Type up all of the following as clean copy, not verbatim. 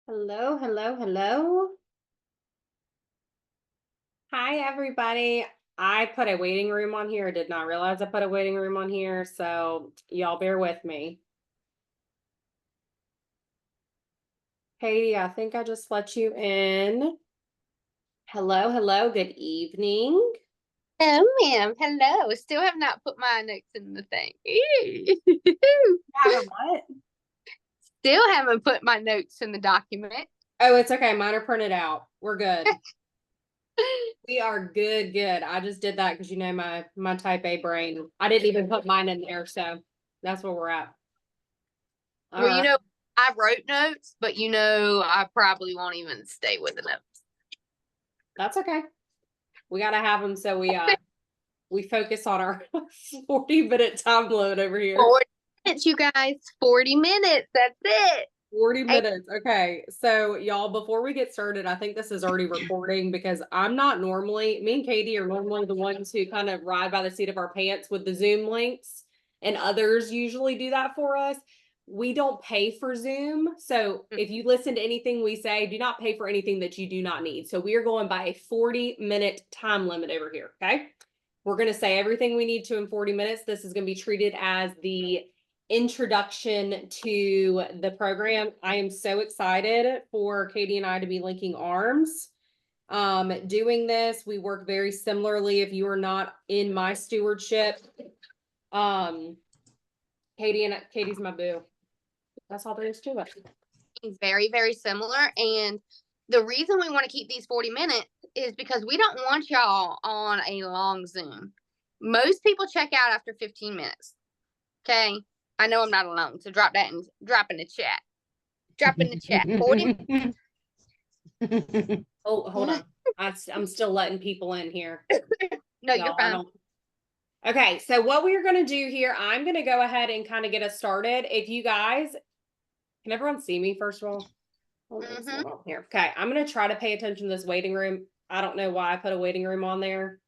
Hello, hello, hello. Hi, everybody. I put a waiting room on here. I did not realize I put a waiting room on here, so y'all bear with me. Katie, I think I just let you in. Hello, hello, good evening. Oh, ma'am. Hello. Still have not put my notes in the thing. Haven't what? Still haven't put my notes in the document. Oh, it's okay. Mine are printed out. We're good. We are good, good. I just did that because my type A brain. I didn't even put mine in there, so that's where we're at. All Well, right. I wrote notes, but I probably won't even stay with the notes. That's okay. We gotta have them so we focus on our 40-minute time limit over here. 40 minutes, you guys. 40 minutes. That's it. 40 Hey, minutes. Okay. So, y'all, before we get started, I think this is already recording because I'm not normally, me and Katie are normally the ones who kind of ride by the seat of our pants with the Zoom links, and others usually do that for us. We don't pay for Zoom. So, if you listen to anything we say, do not pay for anything that you do not need. So, we are going by a 40-minute time limit over here. Okay. We're going to say everything we need to in 40 minutes. This is going to be treated as the introduction to the program. I am so excited for Katie and I to be linking arms. Doing this, we work very similarly. If you are not in my stewardship, um, Katie's my boo. That's all there is to it. it's very, very similar. And the reason we want to keep these 40 minutes is because we don't want y'all on a long Zoom. Most people check out after 15 minutes. Okay. I know I'm not alone. So drop in the chat. Drop in the chat. 40. Oh, hold on. I'm still letting people in here. No, you're Y'all, I fine. don't. Okay, so what we are going to do here, I'm going to go ahead and kind of get us started. If you guys, can everyone see me first of all? What's going on here? Okay, I'm going to try to pay attention to this waiting room. I don't know why I put a waiting room on there,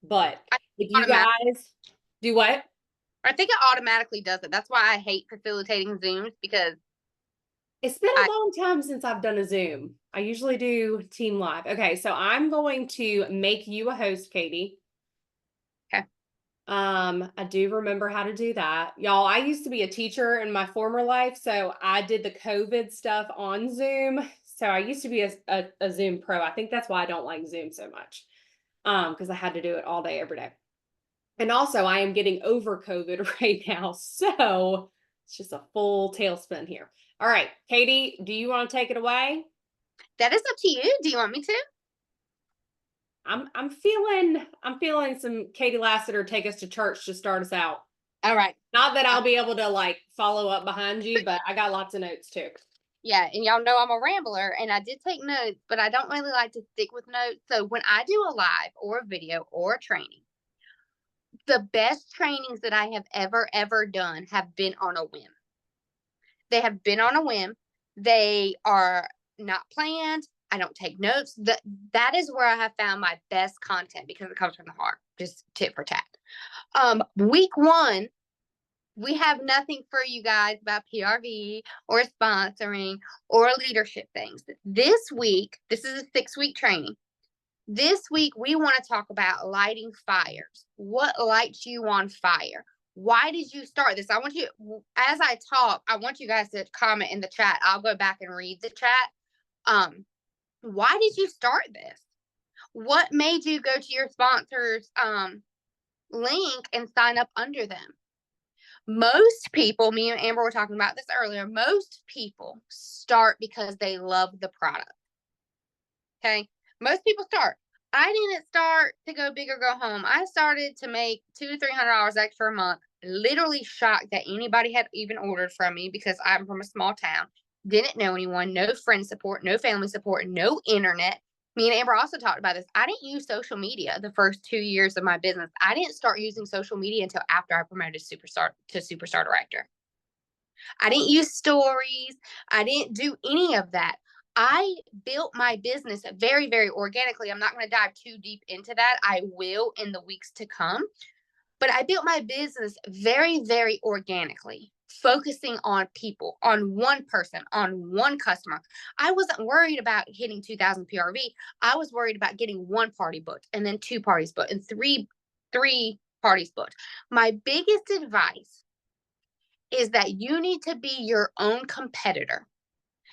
but if you Automatic. guys do what? I think it automatically does it. That's why I hate facilitating Zooms because It's been I a long time since I've done a Zoom. I usually do Team Live. Okay, so I'm going to make you a host, Katie. okay. I do remember how to do that. Y'all, I used to be a teacher in my former life, so I did the COVID stuff on Zoom. So I used to be a Zoom pro. I think that's why I don't like Zoom so much. Because I had to do it all day, every day. And also I am getting over COVID right now. So it's just a full tailspin here. All right, Katie, do you want to take it away? That is up to you. Do you want me to? I'm feeling some Katie Lassiter take us to church to start us out. All right. Not that I'll be able to like follow up behind you, but I got lots of notes too. Yeah, and y'all know I'm a rambler and I did take notes, but I don't really like to stick with notes. So when I do a live or a video or a training, the best trainings that I have ever done have been on a whim. They have been on a whim. They are not planned. I don't take notes. That is where I have found my best content because it comes from the heart. Just tit for tat. Week one, we have nothing for you guys about PRV or sponsoring or leadership things. This week, this is a 6-week training. This week, we want to talk about lighting fires. What lights you on fire? Why did you start this? I want you, as I talk, I want you guys to comment in the chat. I'll go back and read the chat. Why did you start this? What made you go to your sponsors link and sign up under them? Most people, me and Amber were talking about this earlier, most people start because they love the product. Okay. Most people start. I didn't start to go big or go home. I started to make $200-300 extra a month. Literally shocked that anybody had even ordered from me because I'm from a small town. Didn't know anyone, no friend support, no family support, no internet. Me and Amber also talked about this. I didn't use social media the first 2 years of my business. I didn't start using social media until after I promoted superstar director. I didn't use stories. I didn't do any of that. I built my business very, very organically. I'm not going to dive too deep into that. I will in the weeks to come. But I built my business very, very organically. focusing on people, on one person, on one customer. I wasn't worried about hitting 2,000 PRV. I was worried about getting one party booked and then two parties booked and three parties booked. My biggest advice is that you need to be your own competitor.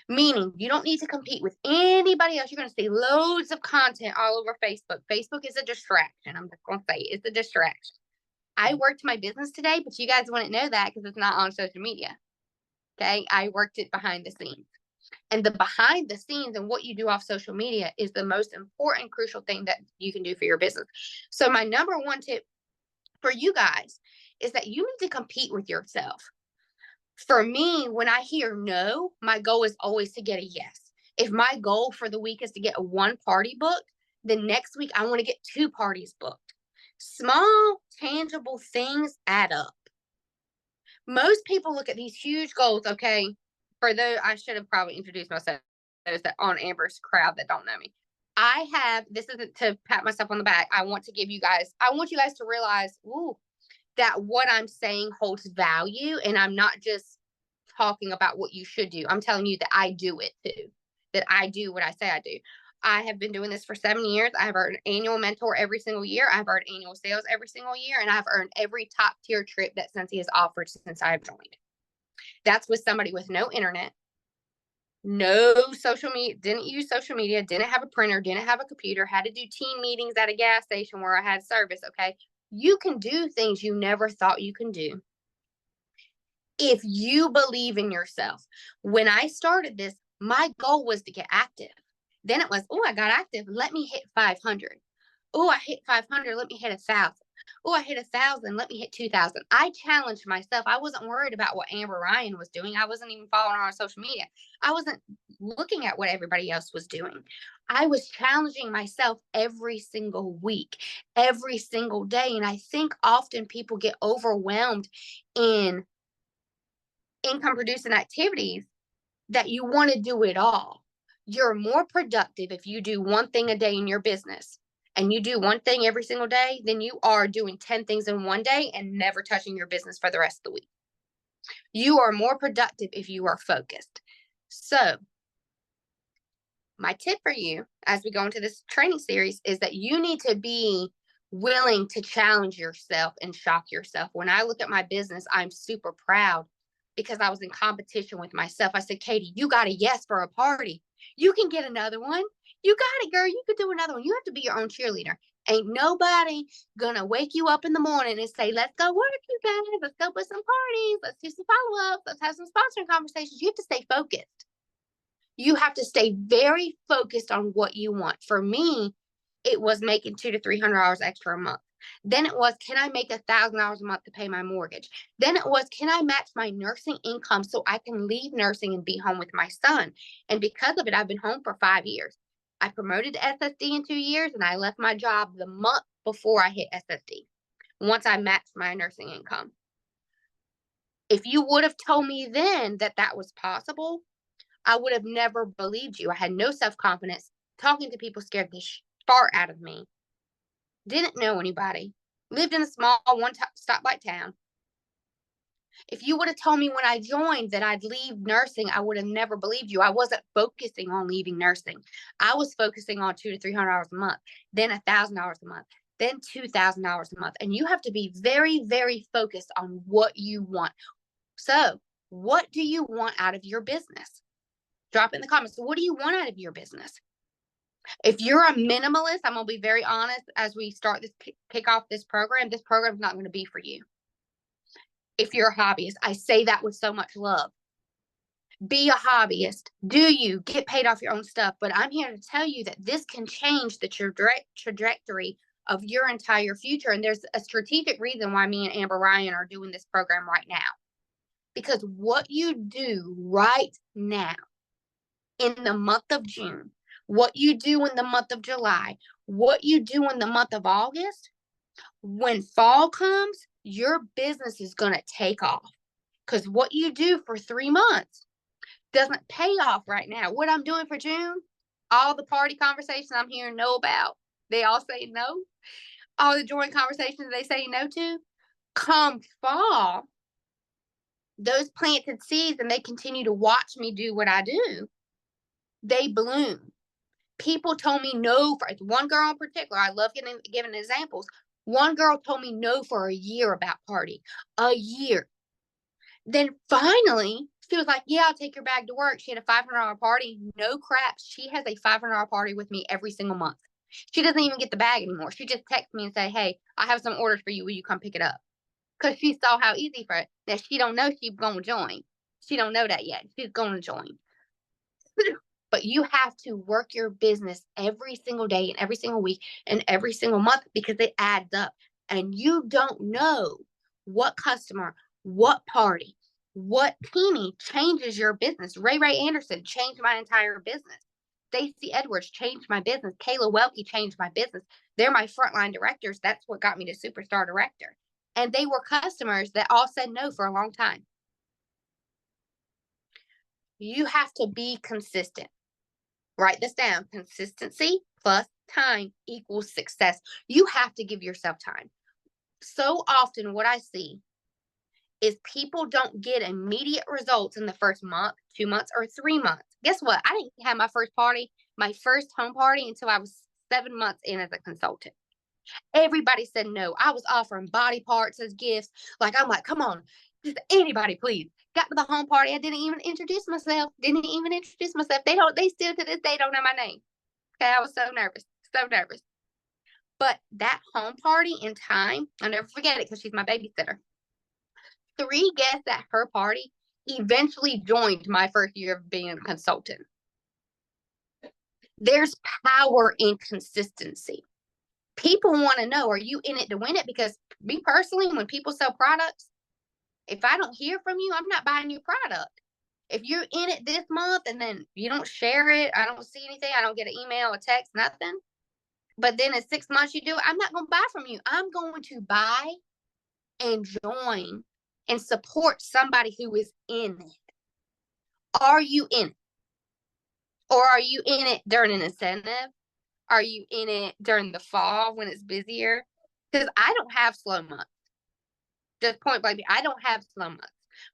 Meaning you don't need to compete with anybody else. You're going to see loads of content all over Facebook. Facebook is a distraction. I'm just going to say it's a distraction. I worked my business today, but you guys wouldn't know that because it's not on social media. Okay. I worked it behind the scenes. And the behind the scenes and what you do off social media is the most important, crucial thing that you can do for your business. So my number one tip for you guys is that you need to compete with yourself. For me, when I hear no, my goal is always to get a yes. If my goal for the week is to get one party booked, then next week I want to get two parties booked. Small, tangible things add up. Most people look at these huge goals, okay? For those, I should have probably introduced myself, those that on Amber's crowd that don't know me. This isn't to pat myself on the back. I want you guys to realize, that what I'm saying holds value, and I'm not just talking about what you should do. I'm telling you that I do it too, that I do what I say I do. I have been doing this for 7 years. I have earned annual mentor every single year. I've earned annual sales every single year, and I've earned every top tier trip that Scentsy has offered since I've joined. That's with somebody with no internet, no social media, didn't use social media, didn't have a printer, didn't have a computer, had to do team meetings at a gas station where I had service. Okay. You can do things you never thought you can do if you believe in yourself. When I started this, my goal was to get active. Then it was, I got active. Let me hit 500. I hit 500. Let me hit 1,000. I hit 1,000. Let me hit 2,000. I challenged myself. I wasn't worried about what Amber Ryan was doing. I wasn't even following her on social media. I wasn't looking at what everybody else was doing. I was challenging myself every single week, every single day. And I think often people get overwhelmed in income producing activities that you want to do it all. You're more productive if you do one thing a day in your business and you do one thing every single day than you are doing 10 things in one day and never touching your business for the rest of the week. You are more productive if you are focused. So my tip for you as we go into this training series is that you need to be willing to challenge yourself and shock yourself. When I look at my business, I'm super proud because I was in competition with myself. I said, Katie, you got a yes for a party. You can get another one. You got it, girl. You could do another one. You have to be your own cheerleader. Ain't nobody gonna wake you up in the morning and say, let's go work, you guys. Let's go put some parties. Let's do some follow-ups. Let's have some sponsoring conversations. You have to stay focused. You have to stay very focused on what you want. For me, it was making $200 to $300 extra a month. Then it was, can I make $1,000 a month to pay my mortgage? Then it was, can I match my nursing income so I can leave nursing and be home with my son? And because of it, I've been home for 5 years. I promoted to SSD in 2 years, and I left my job the month before I hit SSD, once I matched my nursing income. If you would have told me then that that was possible, I would have never believed you. I had no self-confidence. Talking to people scared the fart out of me. Didn't know anybody. Lived in a small one-stoplight town. If you would have told me when I joined that I'd leave nursing, I would have never believed you. I wasn't focusing on leaving nursing. I was focusing on $200 to $300 a month, then $1,000 a month, then $2,000 a month. And you have to be very, very focused on what you want. So, what do you want out of your business? Drop it in the comments. What do you want out of your business? If you're a minimalist, I'm going to be very honest as we start this kick off this program's not going to be for you. If you're a hobbyist, I say that with so much love. Be a hobbyist. Do you get paid off your own stuff? But I'm here to tell you that this can change the trajectory of your entire future. And there's a strategic reason why me and Amber Ryan are doing this program right now. Because what you do right now in the month of June, what you do in the month of July, what you do in the month of August, when fall comes, your business is going to take off. Because what you do for 3 months doesn't pay off right now. What I'm doing for June, all the party conversations I'm hearing no about, they all say no. All the joint conversations they say no to. Come fall, those planted seeds and they continue to watch me do what I do, they bloom. People told me no for one girl in particular. I love giving examples. One girl told me no for a year about party. A year. Then finally, she was like, yeah, I'll take your bag to work. She had a $500 party. No crap. She has a $500 party with me every single month. She doesn't even get the bag anymore. She just texts me and say, hey, I have some orders for you. Will you come pick it up? Because she saw how easy for it. Now, she don't know she's going to join. She don't know that yet. She's going to join. But you have to work your business every single day and every single week and every single month because it adds up. And you don't know what customer, what party, what teeny changes your business. Ray Anderson changed my entire business. Stacey Edwards changed my business. Kayla Welke changed my business. They're my frontline directors. That's what got me to superstar director. And they were customers that all said no for a long time. You have to be consistent. Write this down. Consistency plus time equals success. You have to give yourself time. So often what I see is people don't get immediate results in the first month, 2 months, or 3 months. Guess what? I didn't have my first home party until I was 7 months in as a consultant. Everybody said no. I was offering body parts as gifts. I'm like, come on, just anybody, please. Got to the home party. I didn't even introduce myself. They still to this day don't know my name. Okay, I was so nervous. But that home party in time, I'll never forget it because she's my babysitter. 3 guests at her party eventually joined my first year of being a consultant. There's power in consistency. People want to know, are you in it to win it? Because me personally, when people sell products, if I don't hear from you, I'm not buying your product. If you're in it this month and then you don't share it, I don't see anything, I don't get an email, a text, nothing. But then in 6 months you do it, I'm not going to buy from you. I'm going to buy and join and support somebody who is in it. Are you in it? Or are you in it during an incentive? Are you in it during the fall when it's busier? Because I don't have slow months. Just point blank, I don't have slow months.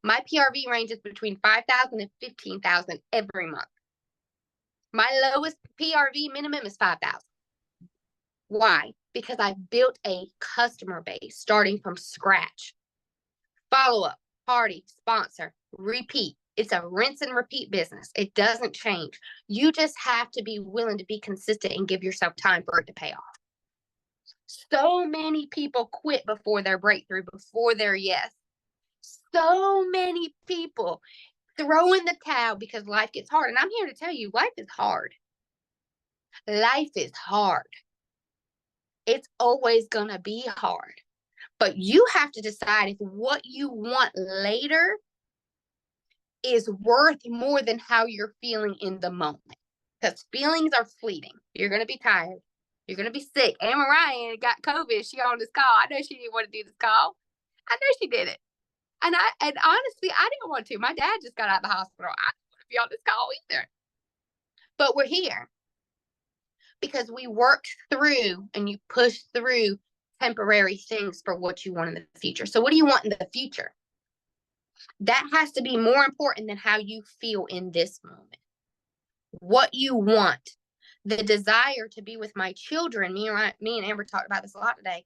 My PRV ranges between 5,000 and 15,000 every month. My lowest PRV minimum is 5,000. Why? Because I built a customer base starting from scratch. Follow up, party, sponsor, repeat. It's a rinse and repeat business. It doesn't change. You just have to be willing to be consistent and give yourself time for it to pay off. So many people quit before their breakthrough, before their yes. So many people throw in the towel because life gets hard. And I'm here to tell you, life is hard. Life is hard. It's always going to be hard. But you have to decide if what you want later is worth more than how you're feeling in the moment. Because feelings are fleeting. You're going to be tired. You're going to be sick. Anne Mariah got COVID. She on this call. I know she didn't want to do this call. I know she did it. And honestly, I didn't want to. My dad just got out of the hospital. I didn't want to be on this call either. But we're here because we worked through and you push through temporary things for what you want in the future. So what do you want in the future? That has to be more important than how you feel in this moment. What you want, the desire to be with my children, me and Amber talked about this a lot today,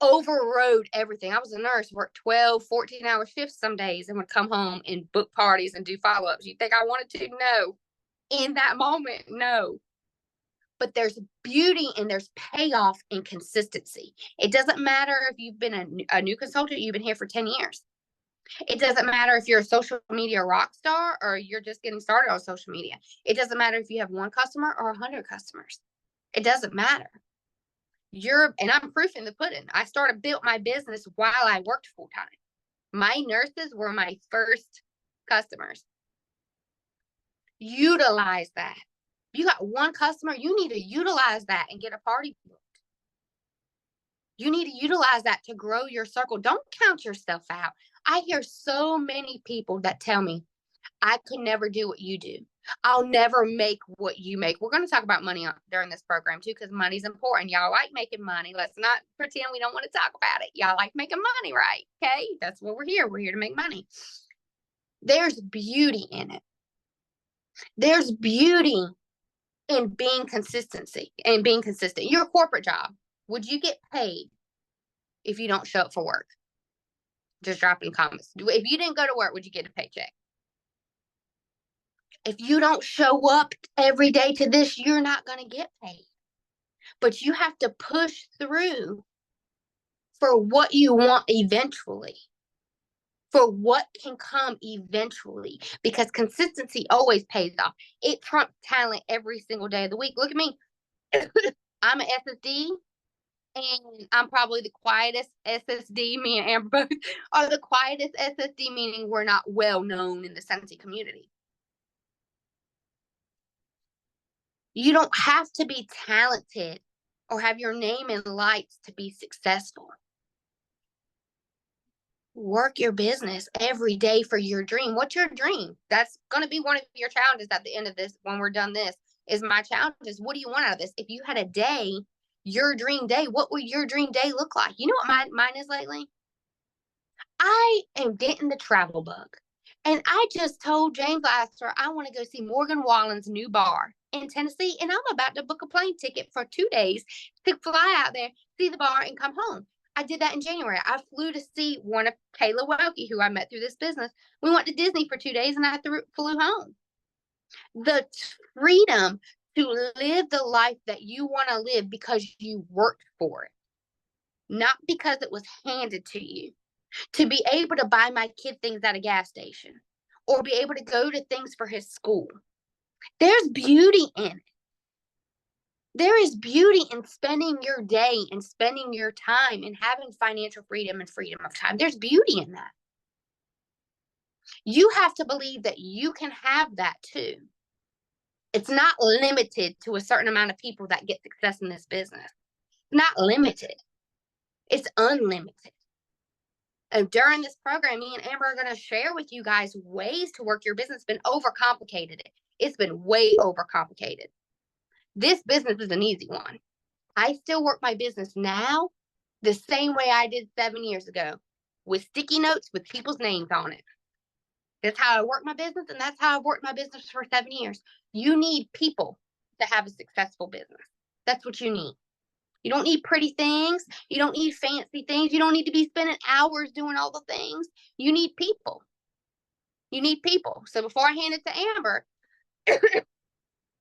overrode everything. I was a nurse, worked 12, 14-hour shifts some days and would come home and book parties and do follow-ups. You think I wanted to? No. In that moment, no. But there's beauty and there's payoff in consistency. It doesn't matter if you've been a new consultant, you've been here for 10 years. It doesn't matter if you're a social media rock star or you're just getting started on social media. It doesn't matter if you have 1 customer or 100 customers. It doesn't matter. And I'm proof in the pudding. I built my business while I worked full time. My nurses were my first customers. Utilize that. You got 1 customer, you need to utilize that and get a party booked. You need to utilize that to grow your circle. Don't count yourself out. I hear so many people that tell me, I could never do what you do. I'll never make what you make. We're going to talk about money during this program too, because money's important. Y'all like making money. Let's not pretend we don't want to talk about it. Y'all like making money, right? Okay. That's what we're here. We're here to make money. There's beauty in it. There's beauty in being consistency and being consistent. Your corporate job, would you get paid if you don't show up for work? Just drop in comments. If you didn't go to work, would you get a paycheck? If you don't show up every day to this, you're not going to get paid. But you have to push through for what you want eventually, for what can come eventually, because consistency always pays off. It trumps talent every single day of the week. Look at me. I'm an SSD, and I'm probably the quietest SSD. Me and Amber both are the quietest SSD, meaning we're not well known in the Sensi community. You don't have to be talented or have your name in lights to be successful. Work your business every day for your dream. What's your dream? That's going to be one of your challenges at the end of this. When we're done this, is my challenge is, what do you want out of this? If you had a day, your dream day, what would your dream day look like? You know what mine is lately? I am getting the travel bug. And I just told James Lassiter I want to go see Morgan Wallen's new bar in Tennessee. And I'm about to book a plane ticket for 2 days to fly out there, see the bar, and come home. I did that in January. I flew to see one of Kayla Welke, who I met through this business. We went to Disney for 2 days, and I flew home. The freedom to live the life that you want to live because you worked for it, not because it was handed to you. To be able to buy my kid things at a gas station or be able to go to things for his school. There's beauty in it. There is beauty in spending your day and spending your time and having financial freedom and freedom of time. There's beauty in that. You have to believe that you can have that too. It's not limited to a certain amount of people that get success in this business. It's not limited. It's unlimited. And during this program, me and Amber are going to share with you guys ways to work your business. It's been overcomplicated. It's been way overcomplicated. This business is an easy one. I still work my business now the same way I did 7 years ago, with sticky notes with people's names on it. That's how I work my business, and that's how I've worked my business for 7 years. You need people to have a successful business. That's what you need. You don't need pretty things. You don't need fancy things. You don't need to be spending hours doing all the things. You need people. You need people. So before I hand it to Amber,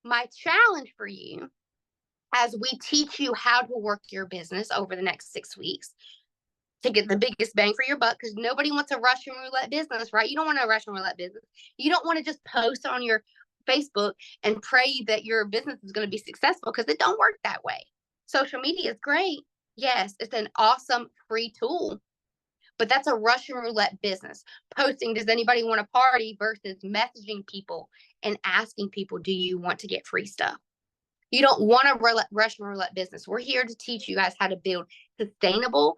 my challenge for you, as we teach you how to work your business over the next 6 weeks to get the biggest bang for your buck, because nobody wants a Russian roulette business, right? You don't want a Russian roulette business. You don't want to just post on your Facebook and pray that your business is going to be successful, because it don't work that way. Social media is great. Yes, it's an awesome free tool, but that's a Russian roulette business. Posting, does anybody want a party, versus messaging people and asking people, do you want to get free stuff? You don't want a Russian roulette business. We're here to teach you guys how to build sustainable,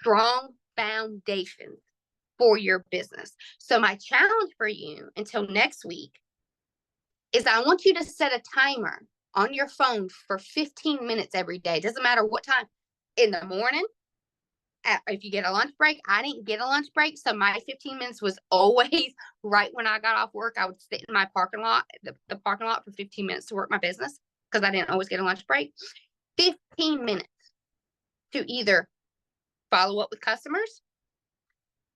strong foundations for your business. So my challenge for you until next week is I want you to set a timer on your phone for 15 minutes every day. Doesn't matter what time. In the morning, if you get a lunch break. I didn't get a lunch break, so my 15 minutes was always right when I got off work. I would sit in my parking lot, the parking lot, for 15 minutes to work my business, because I didn't always get a lunch break. 15 minutes to either follow up with customers,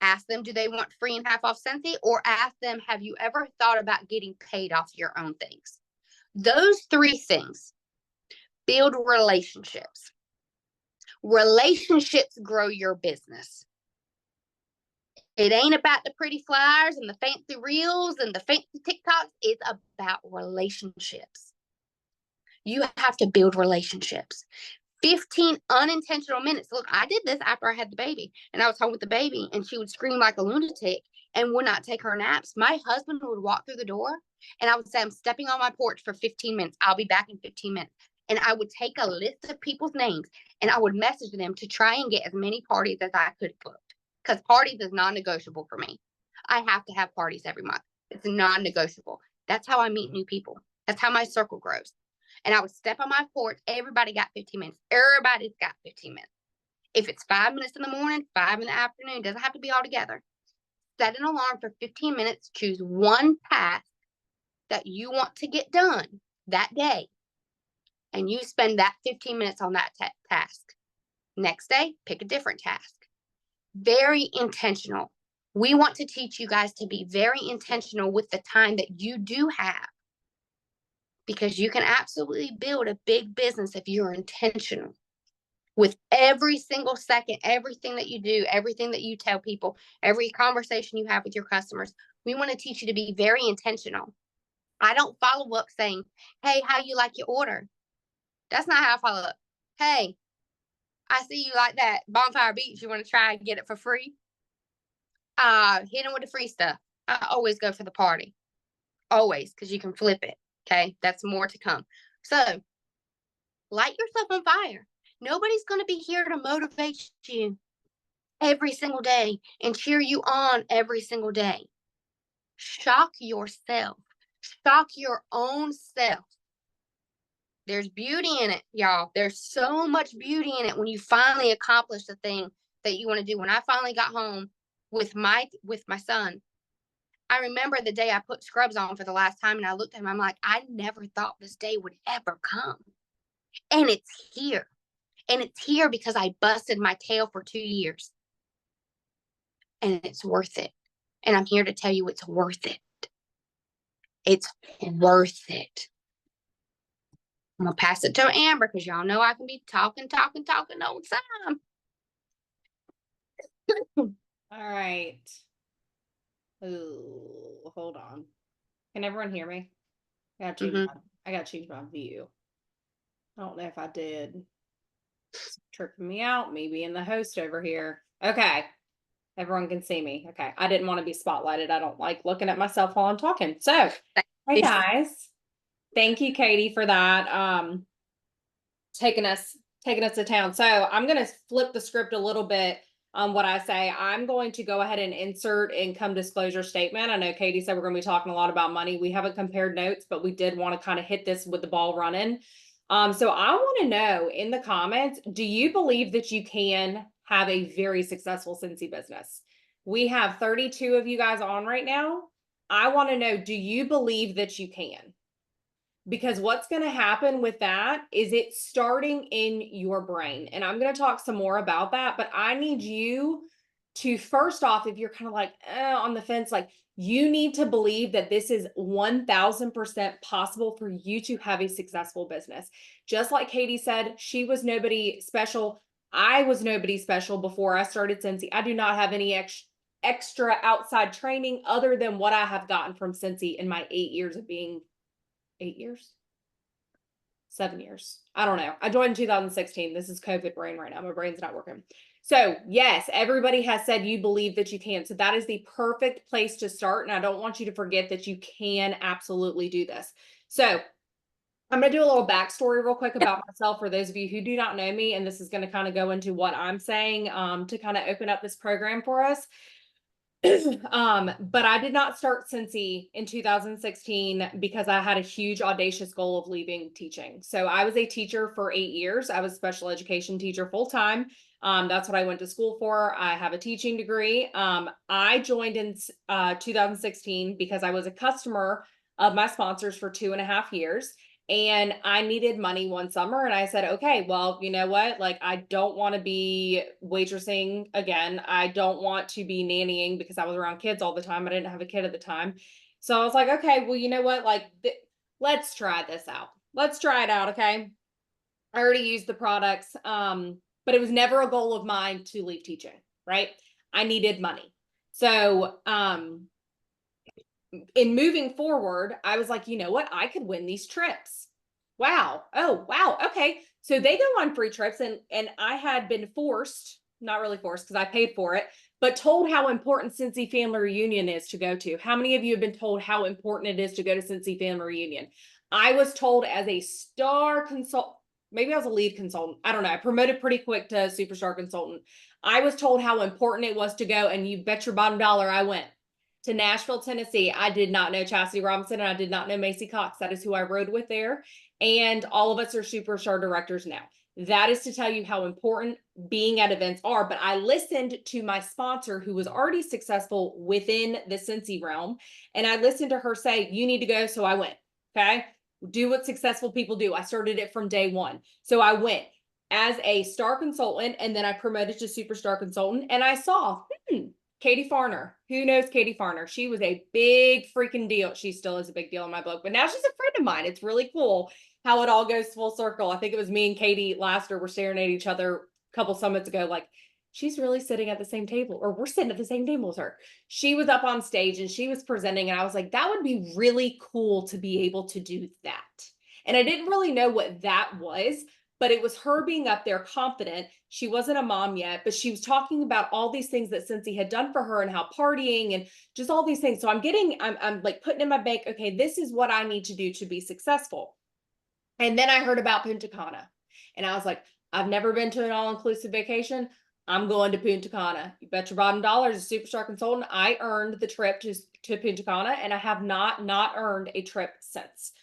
ask them, do they want free and half off Sensi, or ask them, have you ever thought about getting paid off your own things? Those 3 things build relationships. Relationships grow your business. It ain't about the pretty flyers and the fancy reels and the fancy TikToks. It's about relationships. You have to build relationships. 15 unintentional minutes. Look, I did this after I had the baby, and I was home with the baby, and she would scream like a lunatic and would not take her naps. My husband would walk through the door, and I would say, I'm stepping on my porch for 15 minutes. I'll be back in 15 minutes. And I would take a list of people's names, and I would message them to try and get as many parties as I could book, because parties is non-negotiable for me. I have to have parties every month. It's non-negotiable. That's how I meet new people. That's how my circle grows. And I would step on my porch. Everybody got 15 minutes. Everybody's got 15 minutes. If it's 5 minutes in the morning, 5 in the afternoon, doesn't have to be all together. Set an alarm for 15 minutes. Choose one task that you want to get done that day. And you spend that 15 minutes on that task. Next day, pick a different task. Very intentional. We want to teach you guys to be very intentional with the time that you do have, because you can absolutely build a big business if you're intentional with every single second, everything that you do, everything that you tell people, every conversation you have with your customers. We want to teach you to be very intentional. I don't follow up saying, hey, how you like your order? That's not how I follow up. Hey, I see you like that Bonfire Beach. You want to try and get it for free? Hit them with the free stuff. I always go for the party. Always, because you can flip it. Okay, that's more to come. So, light yourself on fire. Nobody's going to be here to motivate you every single day and cheer you on every single day. Shock yourself. Shock your own self. There's beauty in it, y'all. There's so much beauty in it when you finally accomplish the thing that you want to do. When I finally got home with my son, I remember the day I put scrubs on for the last time, and I looked at him. I'm like, I never thought this day would ever come. And it's here. And it's here because I busted my tail for 2 years. And it's worth it. And I'm here to tell you it's worth it. It's worth it. I'm going to pass it to Amber because y'all know I can be talking all the time. All right. Ooh, hold on. Can everyone hear me? I gotta change my view. I don't know if I did. It's tripping me out. Me being the host over here. Okay. Everyone can see me. Okay. I didn't want to be spotlighted. I don't like looking at myself while I'm talking. So, hey guys. Thank you, Katie, for that. Taking us to town. So I'm going to flip the script a little bit on what I say. I'm going to go ahead and insert income disclosure statement. I know Katie said we're going to be talking a lot about money. We haven't compared notes, but we did want to kind of hit this with the ball running. So I want to know in the comments, do you believe that you can have a very successful Scentsy business? We have 32 of you guys on right now. I want to know, do you believe that you can? Because what's going to happen with that is it's starting in your brain. And I'm going to talk some more about that, but I need you to, first off, if you're kind of like on the fence, like you need to believe that this is 1000% possible for you to have a successful business. Just like Katie said, she was nobody special. I was nobody special before I started Scentsy. I do not have any extra outside training other than what I have gotten from Scentsy in my 8 years of being 8 years, 7 years. I don't know. I joined in 2016. This is COVID brain right now. My brain's not working. So yes, everybody has said you believe that you can. So that is the perfect place to start. And I don't want you to forget that you can absolutely do this. So I'm going to do a little backstory real quick about myself for those of you who do not know me. And this is going to kind of go into what I'm saying to kind of open up this program for us. But I did not start Scentsy in 2016 because I had a huge audacious goal of leaving teaching. So I was a teacher for 8 years. I was a special education teacher full time. That's what I went to school for. I have a teaching degree. I joined in 2016 because I was a customer of my sponsors for 2.5 years. And I needed money one summer and I said, okay, well, you know what? Like, I don't want to be waitressing again. I don't want to be nannying because I was around kids all the time. I didn't have a kid at the time. So I was like, okay, well, you know what? Like, let's try this out. Let's try it out. Okay. I already used the products. But it was never a goal of mine to leave teaching, right? I needed money. So, in moving forward, I was like, you know what? I could win these trips. Wow. Oh, wow. Okay. So they go on free trips and I had been forced, not really forced because I paid for it, but told how important Scentsy Family Reunion is to go to. How many of you have been told how important it is to go to Scentsy Family Reunion? I was told as a star consultant, maybe I was a lead consultant. I don't know. I promoted pretty quick to superstar consultant. I was told how important it was to go and you bet your bottom dollar I went. to Nashville, Tennessee. I did not know Chastity Robinson and I did not know Macy Cox. That is who I rode with there. And all of us are superstar directors now. That is to tell you how important being at events are. But I listened to my sponsor who was already successful within the Cincy realm. And I listened to her say, you need to go. So I went. Okay. Do what successful people do. I started it from day one. So I went as a star consultant and then I promoted to superstar consultant. And I saw, Katie Farner. Who knows Katie Farner? She was a big freaking deal. She still is a big deal in my book, but now she's a friend of mine. It's really cool how it all goes full circle. I think it was me and Katie Lassiter were staring at each other a couple summits ago, like, she's really sitting at the same table, or we're sitting at the same table as her. She was up on stage and she was presenting, and I was like, that would be really cool to be able to do that. And I didn't really know what that was, but it was her being up there confident. She wasn't a mom yet, but she was talking about all these things that Cincy had done for her and how partying and just all these things. So I'm like putting in my bank, okay, this is what I need to do to be successful. And then I heard about Punta Cana and I was like, I've never been to an all-inclusive vacation. I'm going to Punta Cana. You bet your bottom dollar as a superstar consultant, I earned the trip to Punta Cana and I have not earned a trip since.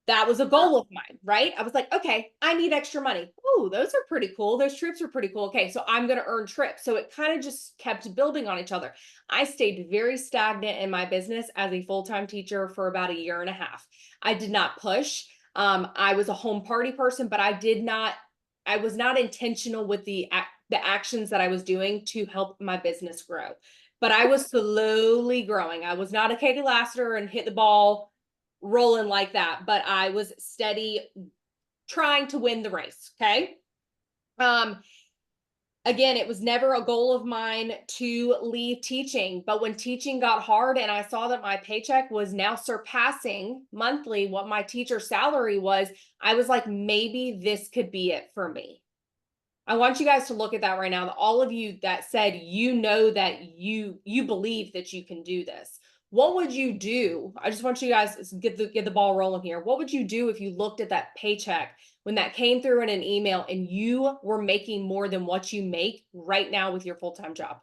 That was a goal of mine, right? I was like, okay, I need extra money. Oh, those are pretty cool. Those trips are pretty cool. Okay, so I'm going to earn trips. So it kind of just kept building on each other. I stayed very stagnant in my business as a full-time teacher for about a year and a half. I did not push. I was a home party person, but I was not intentional with the actions that I was doing to help my business grow. But I was slowly growing. I was not a Katie Lassiter and hit the ball rolling like that, but I was steady trying to win the race. Okay. Again, it was never a goal of mine to leave teaching, but when teaching got hard and I saw that my paycheck was now surpassing monthly what my teacher salary was, I was like, maybe this could be it for me. I want you guys to look at that right now. All of you that said, you know, that you believe that you can do this. What would you do? I just want you guys to get the ball rolling here. What would you do if you looked at that paycheck when that came through in an email and you were making more than what you make right now with your full-time job?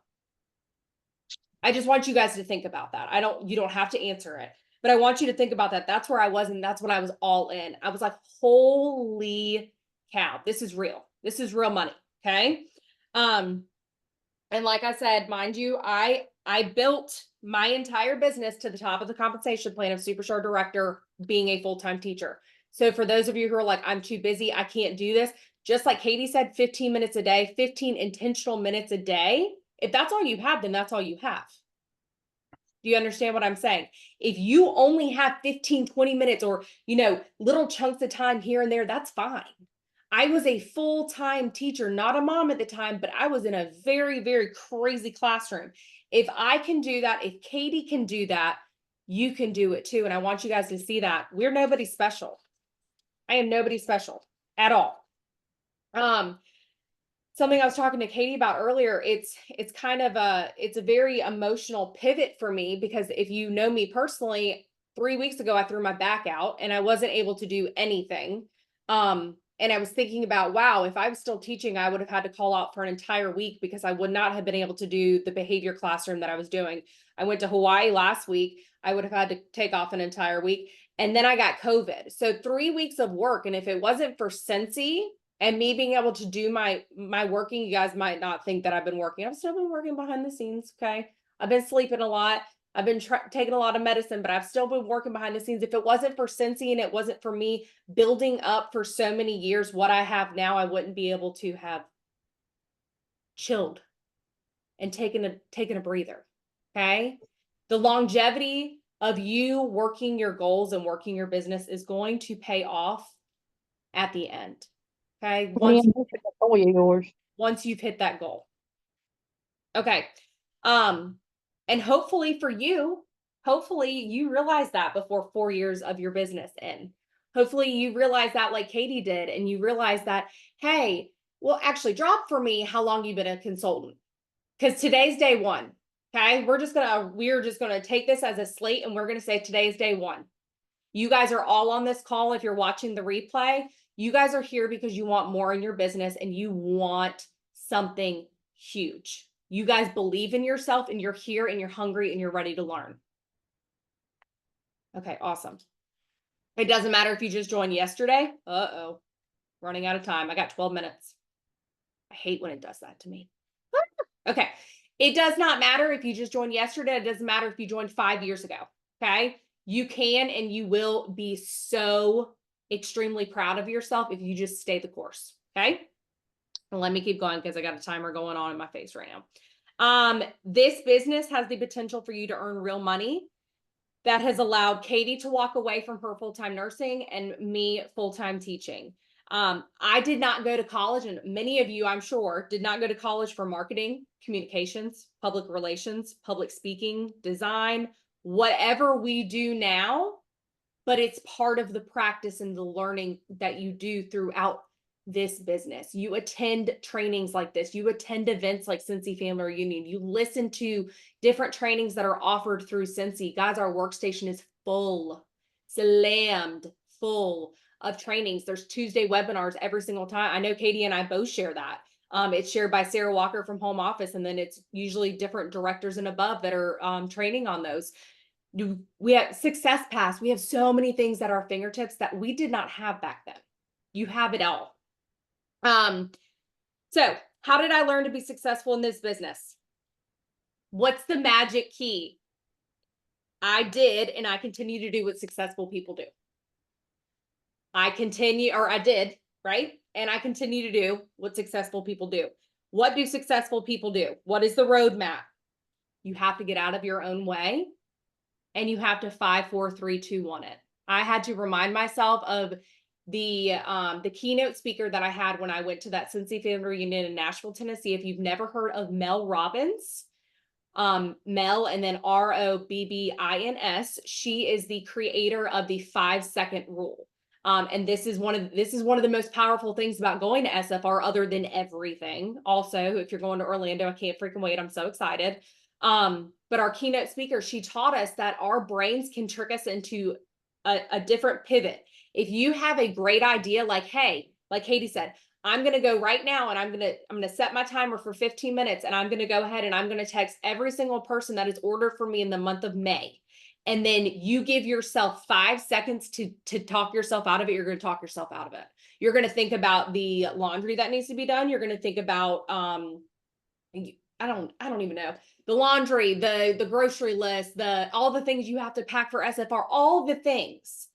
I just want you guys to think about that. You don't have to answer it, but I want you to think about that. That's where I was, and that's when I was all in. I was like, holy cow, this is real. This is real money. Okay. And like I said, mind you, I built my entire business to the top of the compensation plan of superstar director being a full-time teacher. So for those of you who are like, I'm too busy, I can't do this. Just like Katie said, 15 minutes a day, 15 intentional minutes a day. If that's all you have, then that's all you have. Do you understand what I'm saying? If you only have 15, 20 minutes or, little chunks of time here and there, that's fine. I was a full-time teacher, not a mom at the time, but I was in a very, very crazy classroom. If I can do that, if Katie can do that, you can do it too. And I want you guys to see that we're nobody special. I am nobody special at all. Something I was talking to Katie about earlier, it's a very emotional pivot for me, because if you know me personally, 3 weeks ago, I threw my back out and I wasn't able to do anything. And I was thinking about, wow, if I was still teaching, I would have had to call out for an entire week because I would not have been able to do the behavior classroom that I was doing. I went to Hawaii last week. I would have had to take off an entire week. And then I got COVID. So 3 weeks of work. And if it wasn't for Cincy and me being able to do my working, you guys might not think that I've been working. I've still been working behind the scenes. Okay. I've been sleeping a lot. I've been taking a lot of medicine, but I've still been working behind the scenes. If it wasn't for Cincy and it wasn't for me building up for so many years what I have now, I wouldn't be able to have chilled and taken a breather. Okay. The longevity of you working your goals and working your business is going to pay off at the end. Okay. Once you've hit that goal. Okay. And hopefully for you, hopefully you realize that before 4 years of your business in. Hopefully you realize that like Katie did, and you realize that, hey, well, actually drop for me how long you've been a consultant. Because today's day one. Okay. We're just gonna take this as a slate and we're gonna say today's day one. You guys are all on this call. If you're watching the replay, you guys are here because you want more in your business and you want something huge. You guys believe in yourself and you're here and you're hungry and you're ready to learn. Okay, awesome. It doesn't matter if you just joined yesterday. Uh-oh, running out of time. I got 12 minutes. I hate when it does that to me. Okay. It does not matter if you just joined yesterday. It doesn't matter if you joined 5 years ago. Okay. You can and you will be so extremely proud of yourself if you just stay the course. Okay. Well, let me keep going because I got a timer going on in my face right now. This business has the potential for you to earn real money. That has allowed Katie to walk away from her full-time nursing and me full-time teaching. I did not go to college, and many of you, I'm sure, did not go to college for marketing, communications, public relations, public speaking, design, whatever we do now, but it's part of the practice and the learning that you do throughout this business. You attend trainings like this. You attend events like Cincy Family Reunion. You listen to different trainings that are offered through Cincy. Guys, our workstation is full, slammed full of trainings. There's Tuesday webinars every single time. I know Katie and I both share that. It's shared by Sarah Walker from home office, and then it's usually different directors and above that are training on those. We have Success Pass. We have so many things at our fingertips that we did not have back then. You have it all. So how did I learn to be successful in this business? What's the magic key? I did, and I continue to do what successful people do. I did, right? And I continue to do what successful people do. What do successful people do? What is the roadmap? You have to get out of your own way, and you have to 5, 4, 3, 2, 1 it. I had to remind myself of the keynote speaker that I had when I went to that Cincy Family Reunion in Nashville, Tennessee. If you've never heard of Mel Robbins, Mel and then Robbins, she is the creator of the 5-second rule. And this is one of the most powerful things about going to SFR, other than everything. Also, if you're going to Orlando, I can't freaking wait. I'm so excited. But our keynote speaker, she taught us that our brains can trick us into a different pivot. If you have a great idea, like, hey, like Katie said, I'm going to go right now and I'm going to set my timer for 15 minutes, and I'm going to go ahead and I'm going to text every single person that is ordered for me in the month of May. And then you give yourself 5 seconds to talk yourself out of it. You're going to talk yourself out of it. You're going to think about the laundry that needs to be done. You're going to think about, I don't even know, the laundry, the grocery list, all the things you have to pack for SFR, all the things.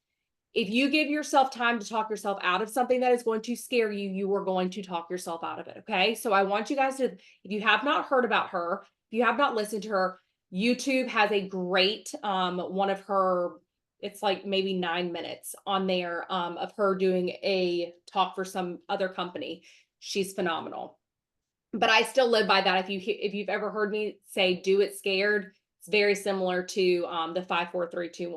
If you give yourself time to talk yourself out of something that is going to scare you, you are going to talk yourself out of it. Okay. So I want you guys to, if you have not heard about her, if you have not listened to her, YouTube has a great, one of her, it's like maybe 9 minutes on there, of her doing a talk for some other company. She's phenomenal. But I still live by that. If you've ever heard me say, do it scared, it's very similar to, the 5, 4, 3, 2,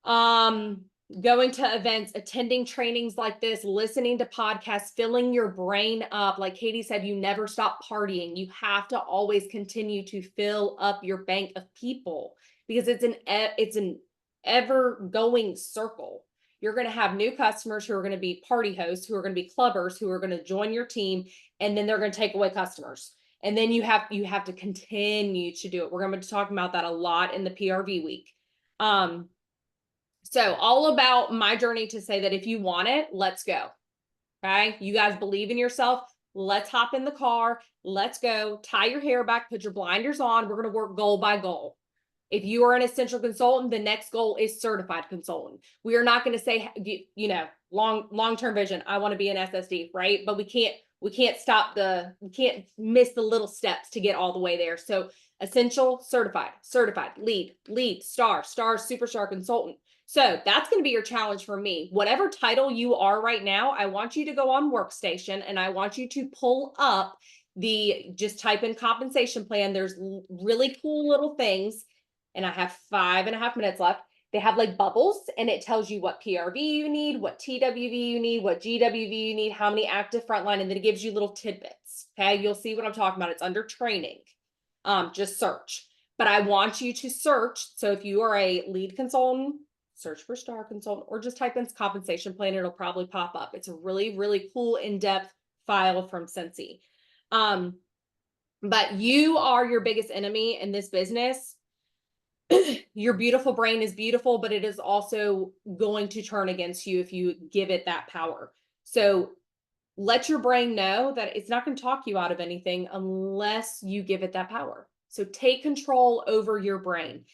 1. Going to events, attending trainings like this, listening to podcasts, filling your brain up. Like Katie said, you never stop partying. You have to always continue to fill up your bank of people, because it's an ever going circle. You're going to have new customers who are going to be party hosts, who are going to be clubbers, who are going to join your team, and then they're going to take away customers. And then you have to continue to do it. We're going to be talking about that a lot in the PRV week. So all about my journey to say that if you want it, let's go. Okay. You guys believe in yourself. Let's hop in the car. Let's go. Tie your hair back, put your blinders on. We're going to work goal by goal. If you are an essential consultant, the next goal is certified consultant. We are not going to say, long-term vision. I want to be an SSD, right? But we can't miss the little steps to get all the way there. So essential, certified, lead, star, superstar consultant. So that's going to be your challenge for me. Whatever title you are right now, I want you to go on Workstation and I want you to pull up just type in compensation plan. There's really cool little things, and I have 5.5 minutes left. They have like bubbles, and it tells you what PRV you need, what TWV you need, what GWV you need, how many active frontline, and then it gives you little tidbits. Okay, you'll see what I'm talking about. It's under training. Just search. But I want you to search. So if you are a lead consultant, search for star consultant, or just type in compensation plan. It'll probably pop up. It's a really, really cool in-depth file from Cincy. But you are your biggest enemy in this business. Your beautiful brain is beautiful, but it is also going to turn against you if you give it that power. So let your brain know that it's not going to talk you out of anything unless you give it that power. So take control over your brain.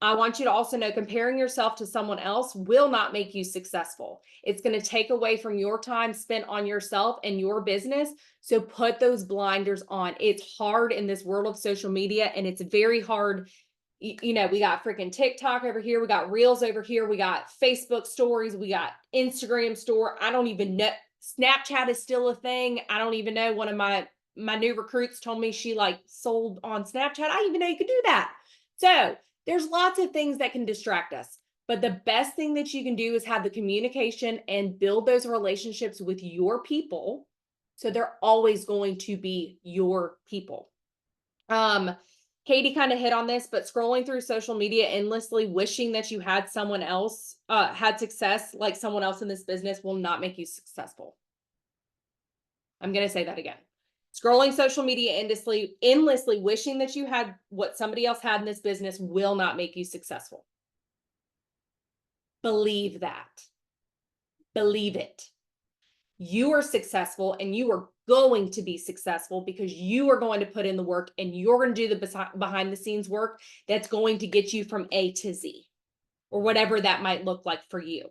I want you to also know comparing yourself to someone else will not make you successful. It's going to take away from your time spent on yourself and your business. So put those blinders on. It's hard in this world of social media, and it's very hard. You know, we got freaking TikTok over here. We got Reels over here. We got Facebook stories. We got Instagram store. I don't even know. Snapchat is still a thing. I don't even know. One of my new recruits told me she like sold on Snapchat. I didn't even know you could do that. So there's lots of things that can distract us. But the best thing that you can do is have the communication and build those relationships with your people. So they're always going to be your people. Katie kind of hit on this, but scrolling through social media endlessly, wishing that you had someone else, had success like someone else in this business will not make you successful. I'm going to say that again. Scrolling social media endlessly, wishing that you had what somebody else had in this business will not make you successful. Believe that. Believe it. You are successful and you are going to be successful because you are going to put in the work and you're going to do the behind the scenes work that's going to get you from A to Z or whatever that might look like for you.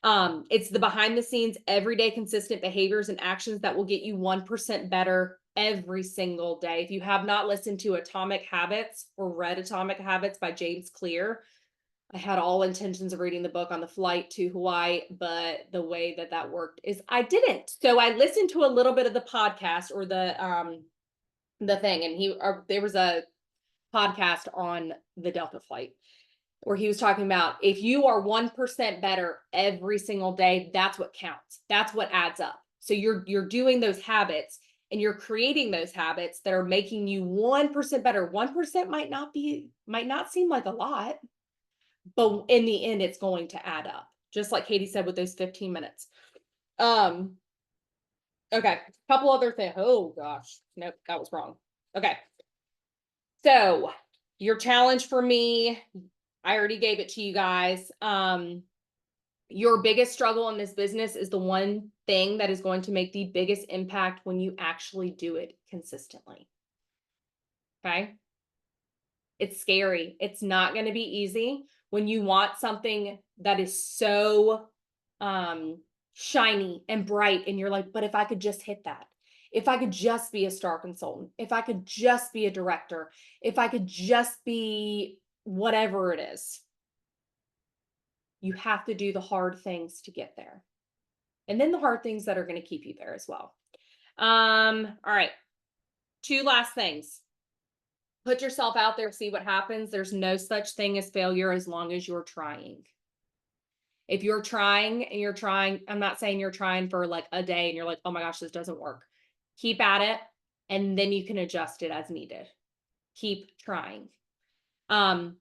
It's the behind the scenes, everyday consistent behaviors and actions that will get you 1% better every single day. If you have not listened to Atomic Habits or read Atomic Habits by James Clear, I had all intentions of reading the book on the flight to Hawaii, but the way that worked is I didn't. So I listened to a little bit of the podcast or the thing, and there was a podcast on the Delta flight where he was talking about if you are 1% better every single day, that's what counts. That's what adds up. So you're doing those habits and you're creating those habits that are making you 1% better. 1% might not seem like a lot, but in the end, it's going to add up. Just like Katie said with those 15 minutes. Okay, a couple other things. Oh gosh, nope, that was wrong. Okay. So your challenge for me, I already gave it to you guys. Your biggest struggle in this business is the one thing that is going to make the biggest impact when you actually do it consistently. Okay. It's scary. It's not going to be easy when you want something that is so shiny and bright and you're like, but if I could just hit that, if I could just be a star consultant, if I could just be a director, if I could just be whatever it is, you have to do the hard things to get there. And then the hard things that are going to keep you there as well. All right. Two last things. Put yourself out there, see what happens. There's no such thing as failure as long as you're trying. If you're trying and you're trying, I'm not saying you're trying for like a day and you're like, oh my gosh, this doesn't work. Keep at it and then you can adjust it as needed. Keep trying. And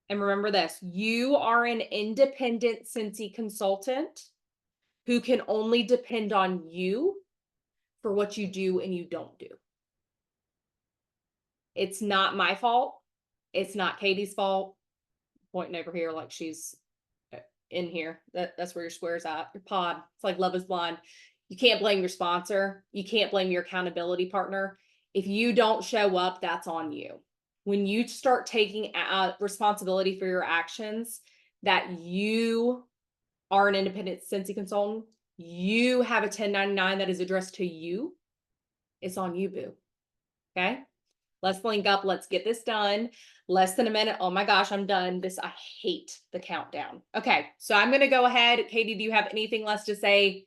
remember this, you are an independent Scentsy consultant who can only depend on you for what you do and you don't do. It's not my fault. It's not Katie's fault. Pointing over here like she's in here. That's where your square's at, your pod. It's like Love is Blind. You can't blame your sponsor. You can't blame your accountability partner. If you don't show up, that's on you. When you start taking responsibility for your actions, that you are an independent Scentsy consultant, you have a 1099 that is addressed to you, it's on you, boo. Okay? Let's link up. Let's get this done. Less than a minute. Oh my gosh, I'm done. I hate the countdown. Okay, so I'm going to go ahead. Katie, do you have anything less to say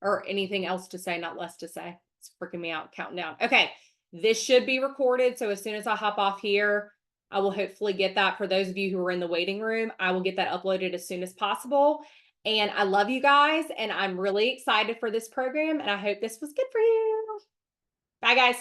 or anything else to say? Not less to say. It's freaking me out counting down. Okay, this should be recorded. So as soon as I hop off here, I will hopefully get that. For those of you who are in the waiting room, I will get that uploaded as soon as possible. And I love you guys. And I'm really excited for this program. And I hope this was good for you. Bye, guys.